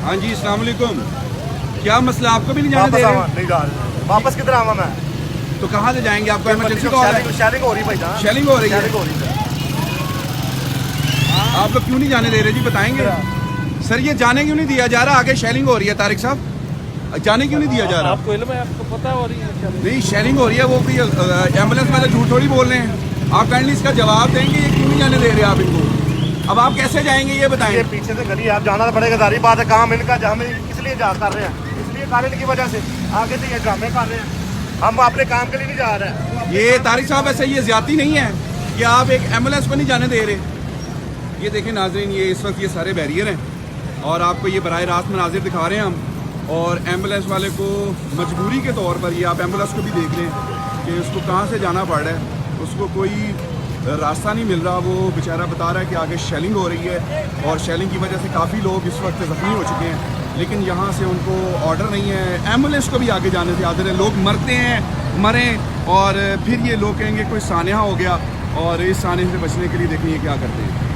हाँ जी, अस्सलाम वालेकुम। क्या मसला, आपको भी नहीं जाने दे रहे? नहीं जा रहे। वापस किधर आवा मैं? तो कहाँ से जाएंगे? आपको इमरजेंसी कॉल है? शेयरिंग हो रही भाई जान। शेलिंग हो रही है। शेयरिंग हो रही है। आप लोग क्यों नहीं जाने दे रहे जी, बताएंगे? सर ये जाने क्यों नहीं दिया जा रहा? आगे शेलिंग हो रही है तारिक साहब, जाने क्यों नहीं दिया जा रहा? आपको इल्म है, आपको पता हो रही है? नहीं, शेलिंग हो रही है, वो कोई एम्बुलेंस वाले झूठ थोड़ी बोल रहे हैं। आप काइंडली इसका जवाब देंगे, ये क्यों नहीं जाने दे रहे आप इनको? अब आप कैसे जाएंगे ये बताएं? ये पीछे से गली आप जाना तो पड़ेगा, जारी बात है। काम इनका हम किस लिए जा कर रहे हैं? इसलिए कारण की वजह से आगे से ये ड्रामे कर रहे हैं। हम अपने काम के लिए नहीं जा रहे हैं। ये तारिक साहब ऐसे ये ज्यादती नहीं है कि आप एक एम्बुलेंस को नहीं जाने दे रहे। ये देखें नाजरीन, ये इस वक्त ये सारे बैरियर हैं और आपको ये बराह रास्त मनाजिर दिखा रहे हैं हम। और एम्बुलेंस वाले को मजबूरी के तौर पर, ये आप एम्बुलेंस को भी देख लें कि उसको कहाँ से जाना पड़ रहा है, उसको कोई रास्ता नहीं मिल रहा। वो बेचारा बता रहा है कि आगे शेलिंग हो रही है और शेलिंग की वजह से काफ़ी लोग इस वक्त ज़ख्मी हो चुके हैं, लेकिन यहाँ से उनको ऑर्डर नहीं है एम्बुलेंस को भी आगे जाने से। आदर है, लोग मरते हैं, मरें और फिर ये लोग कहेंगे कोई सान्या हो गया, और इस सान्हे से बचने के लिए देखें ये क्या करते हैं।